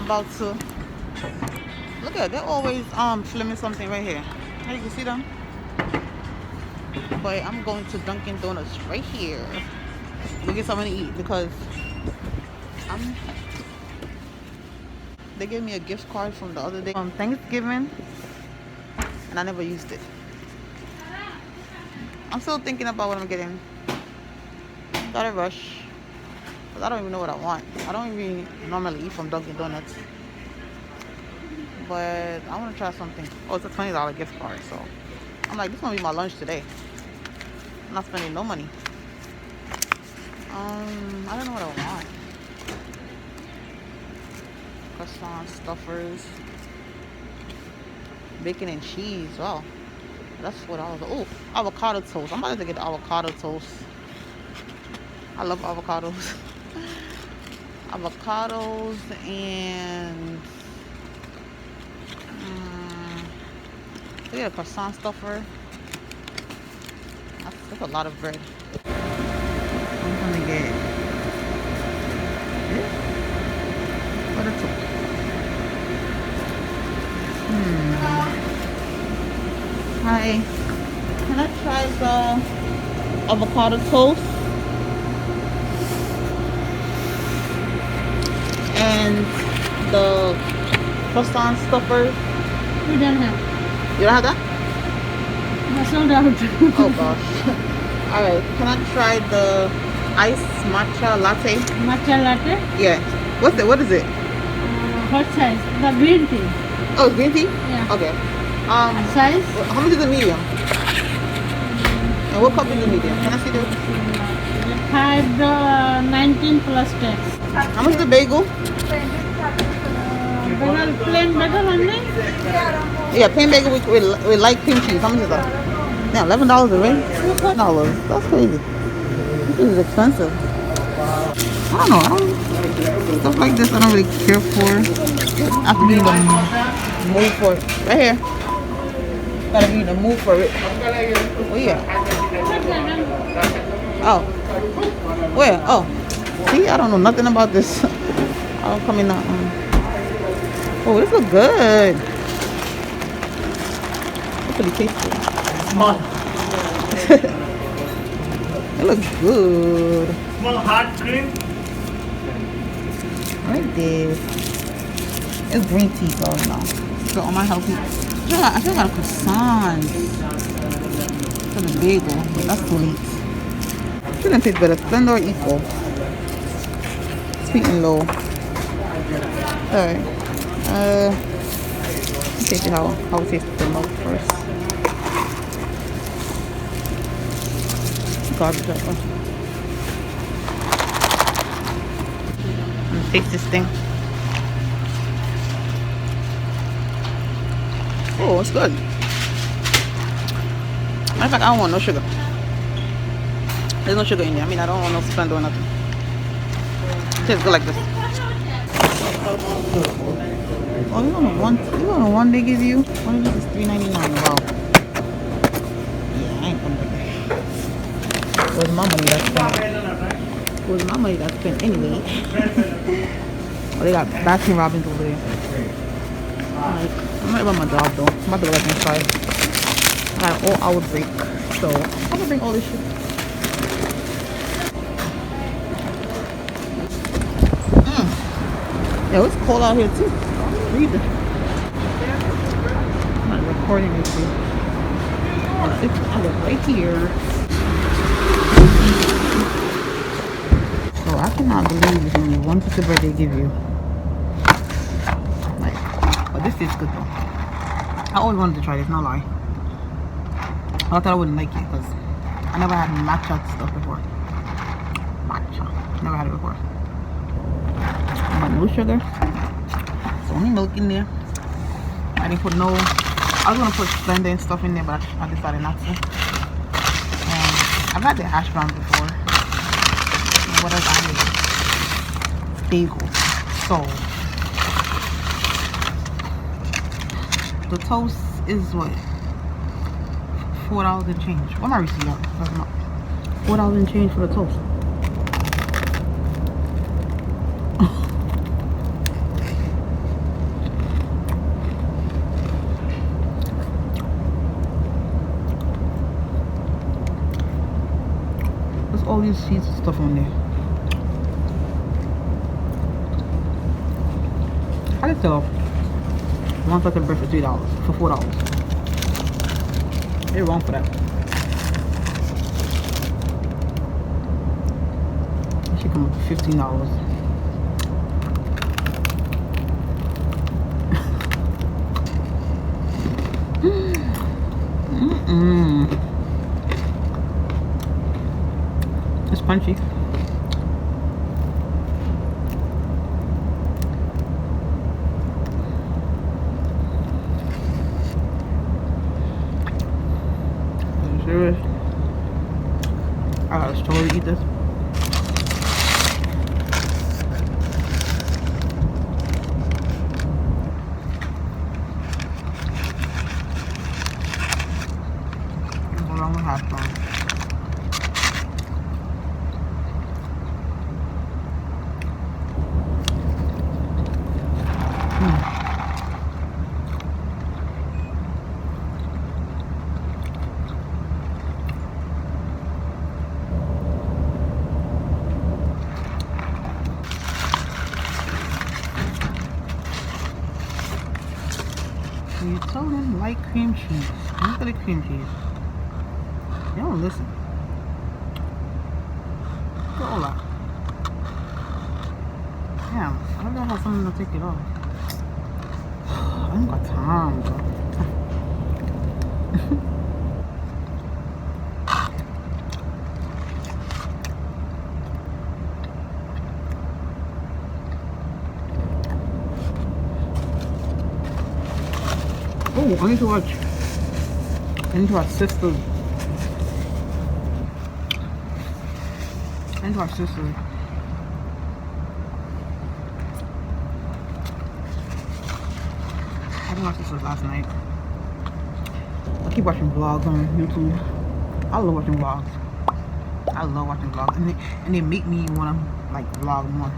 about to look at. They're always filming something right here. Hey, you can see them. But I'm going to Dunkin' Donuts right here. We'll get something to eat because they gave me a gift card from the other day on Thanksgiving, and I never used it. I'm still thinking about what I'm getting. Gotta rush. Because I don't even know what I want. I don't even normally eat from Dunkin' Donuts. But I want to try something. Oh, it's a $20 gift card. So I'm like, this is going to be my lunch today. I'm not spending no money. I don't know what I want. Croissant, stuffers, bacon and cheese. Wow. That's $4. Oh, avocado toast. I'm about to get the avocado toast. I love avocados. Avocados and look at a croissant stuffer. That's a lot of bread. I'm gonna get this. What a toast. Hi. Can I try the avocado toast? And the croissant stuffer. We don't have. You don't have that? That's sold out. Oh gosh. Alright, can I try the iced matcha latte? Matcha latte? Yeah. What is it? What size? The green tea. Oh, it's green tea? Yeah. Okay. Size? How much is the medium? And what cup is the medium? Can I see the 19 plus tax. how much is the bagel? Bagel, plain bagel only? Yeah, plain bagel with light cream cheese. How much is that? Yeah, $11 already? $11. That's crazy. This is expensive. I don't know. Stuff like this I don't really care for. I have to be in the mood for it. Right here. Gotta be in the mood for it. Oh yeah. Oh. Where? Oh. See, I don't know nothing about this. I don't come in that oh, this looks good. It's pretty tasty. Small. It looks good. Small hard cream. Right there. It's green tea, so no. So on my healthy. I still got a croissant. For the bagel, but that's too late. Shouldn't taste better. Blend or equal. Sweet and low. Alright. Let's taste it how it tastes with the milk first. Garbage that one. Taste this thing. Oh, it's good. Matter of fact, I don't want no sugar. There's no sugar in there. I mean, I don't want no Splenda or nothing. It tastes good like this. Oh, you don't know one they give you? One of these is $3.99. Wow. Yeah, I ain't coming back. Where's my money that's spent? Where's my money that's spent anyway? Oh, they got Baskin Robbins over there. Alright, I'm not about my job though. I'm about to go back inside. I got an all-hour break, so I'm gonna bring all this shit. Yo, it's cold out here too. Read it. I'm not recording this thing. I live right here. So I cannot believe it's only one piece of bread they give you. Like, but this is good though. I always wanted to try this, no lie. I thought I wouldn't like it because I never had matcha stuff before. Matcha. Never had it before. But no sugar. It's only milk in there. I didn't put no. I was gonna put Splenda and stuff in there, but I decided not to. And I've had the hash browns before. What else I need? Bagel. So the toast is what? $4 and change. What my receipt up? $4 and change for the toast. all these seeds and stuff on there. I can sell one fucking bread for $3, for $4. They're wrong for that. It should come up to $15. It's punchy. Serious? I gotta totally eat this. Along with hash brown. You told them like cream cheese. Look at the cream cheese. They don't listen. Look at all that. Damn, I don't know how someone will take it off. I don't got time, bro. Oh, I need to watch Sisters. I need to watch Sisters. I didn't watch Sisters last night. I keep watching vlogs on YouTube. I love watching vlogs. I love watching vlogs. And they make me want to like vlog more.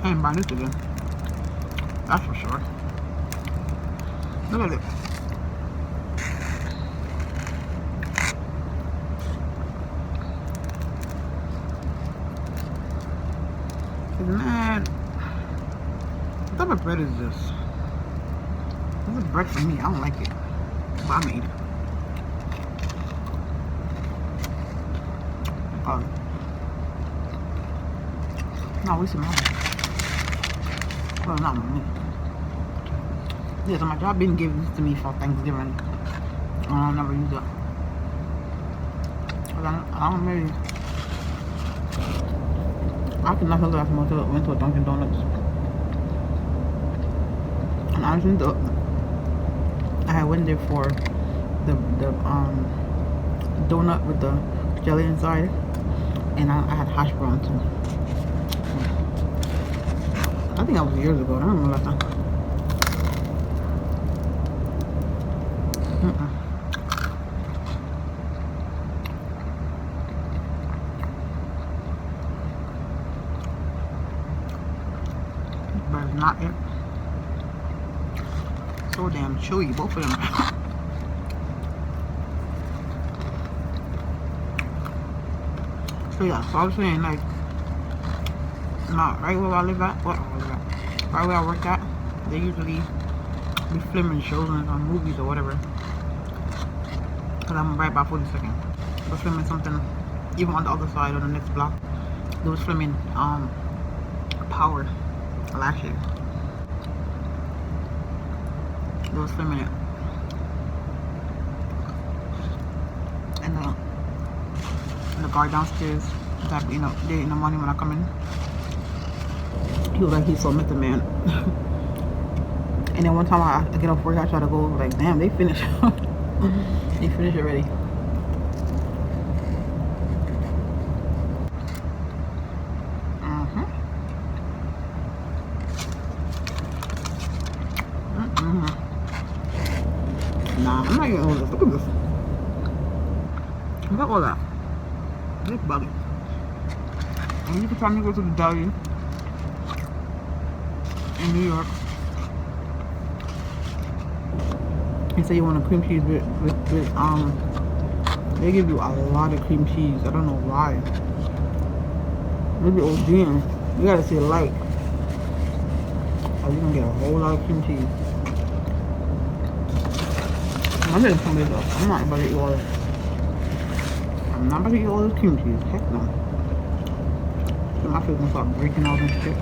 I ain't buying this again. That's for sure. Look at it. Man, what type of bread is this? This is bread for me. I don't like it. But I'm gonna eat it. No, we some money. Well, not money. Yeah, so my job didn't give this to me for Thanksgiving. I'll never use it. I don't really. I could not tell that I went to a Dunkin Donuts. And honestly, I went there for the donut with the jelly inside, and I had hash brown too. I think that was years ago. I don't remember last time. But it's not it. So damn chewy, both of them. So yeah, so I was saying like, not right where I live at, right where I work at, they usually be filming shows on movies or whatever. Cause I'm right by 42nd. They was filming something even on the other side on the next block. They was filming Power last year. They was filming it. And the guard downstairs, that they in the morning when I come in, he was like, he saw Method Man. And then one time I get off work, I try to go, like, damn, they finished. They finished already. Nah, I'm not getting all this. Look at this. Look at all that. This buggy. And you can time to go to the deli in New York. You say you want a cream cheese with they give you a lot of cream cheese. I don't know why. Maybe OGing. You gotta see a light. Or you're gonna get a whole lot of cream cheese. I'm letting somebody else. I'm not about to eat all this. I'm not about to eat all this cream cheese. Heck no. So my food's gonna start breaking out and shit.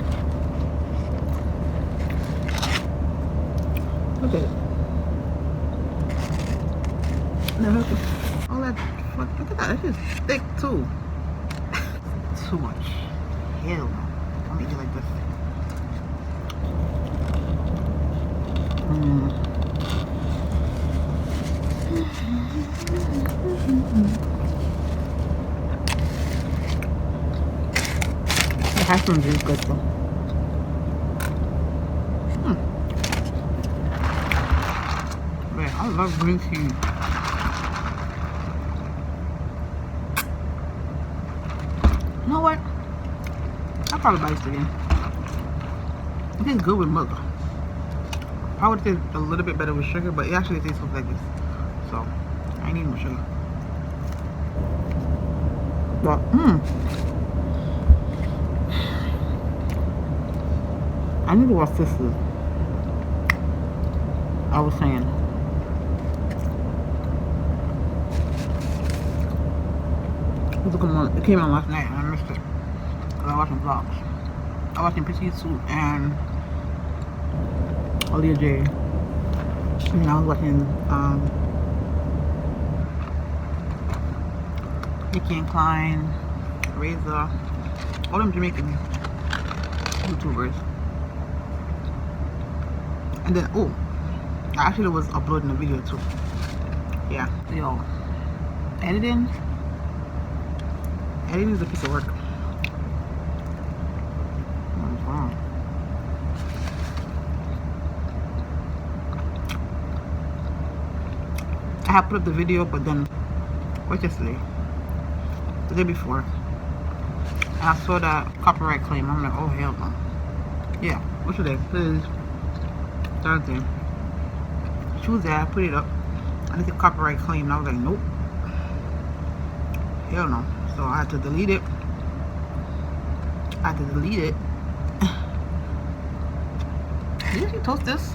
Look at it. No, look at all that. Look at that. It's just thick too. Too much. Hell no. Don't eat it like this. The hash browns is good though. Man, I love green tea. You know what? I'll probably buy this again. It tastes good with milk. I would say a little bit better with sugar, but it actually tastes like this. So, I need more sugar. But, I need to watch Sisters. I was saying. It came on last night and I missed it. Because I was watching vlogs. I was watching Petite Soup and Olivia J. And I was watching Nikki and Klein, Razor, all them Jamaican YouTubers. And then, oh, I actually was uploading a video too. Yeah, yo, editing is a piece of work. I have put up the video, but then, what's yesterday? The day before. And I saw that copyright claim. I'm like, oh hell no. Yeah, what's today? Please. Thursday. Tuesday, I put it up. And it's a copyright claim. And I was like, nope. Hell no. So I had to delete it. Did you toast this?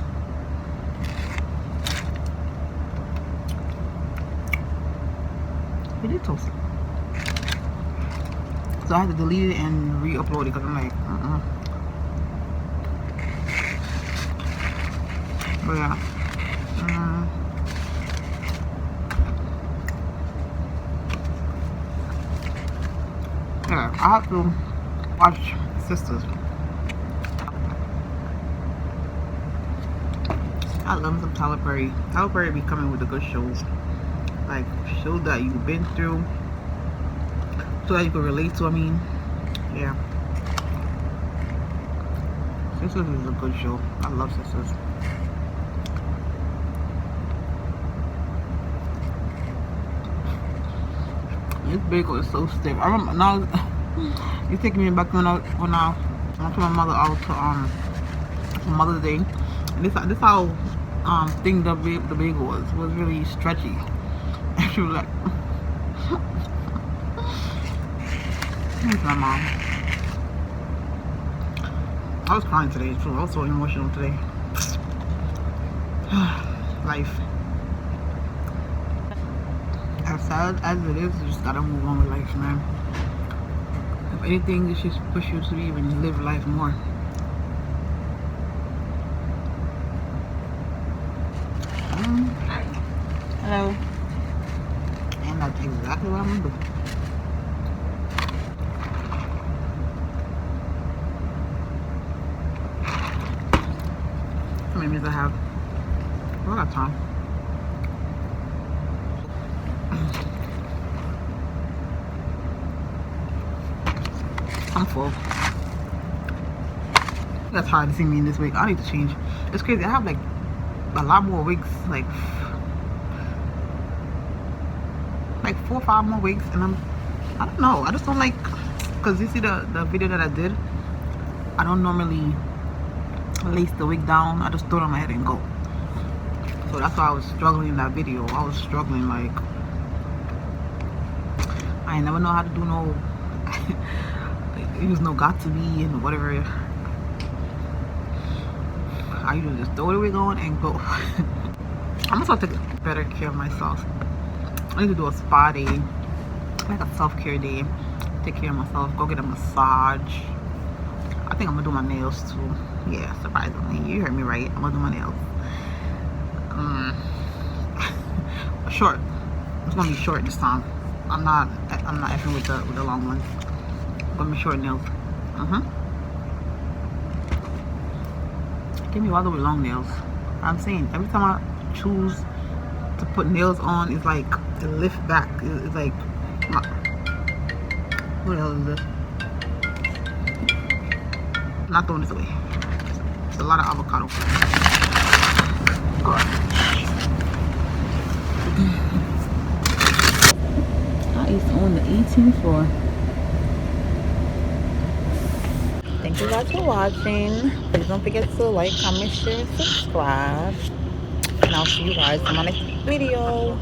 We did toast it. So I had to delete it and re-upload it because I'm like, But yeah. Yeah, I have to watch Sisters. I love some Tyler Perry. Tyler Perry be coming with the good shows. Like shows that you've been through. So that you can relate to, I mean. Yeah. Sisters is a good show. I love Sisters. This bagel is so stiff. I remember now. You're taking me back when I took my mother out to Mother's Day. And this how thing the bagel was really stretchy. And she was like, thanks my mom. I was crying today too. I was so emotional today. Life. As sad as it is, you just gotta move on with life, man. If anything, it should push you to even live life more. Hello. And that's exactly what I'm gonna do. How many minutes I have? I got time. I'm full. That's hard to see me in this wig. I need to change. It's crazy. I have like a lot more wigs. Like like 4 or 5 more wigs, and I don't know. I just don't like, because you see the video that I did, I don't normally lace the wig down. I just throw it on my head and go. So that's why I was struggling in that video. I was struggling, like, I never know how to do no use no got to be and whatever. I usually just throw the wig on and go. I'm gonna start taking better care of myself. I need to do a spa day, like a self-care day. Take care of myself, go get a massage. I think I'm gonna do my nails too. Yeah, surprisingly, you heard me right. I'm gonna do my nails. Short. It's gonna be short this time. I'm not effing with the long ones. It's gonna be short nails. Give me all the way long nails. I'm saying every time I choose to put nails on, it's like it lift back. It's like, what the hell is this? I'm not throwing this away. It's a lot of avocado. God. Is on the 18th floor. Thank you guys for watching. Please don't forget to like, comment, share, and subscribe. And I'll see you guys in my next video.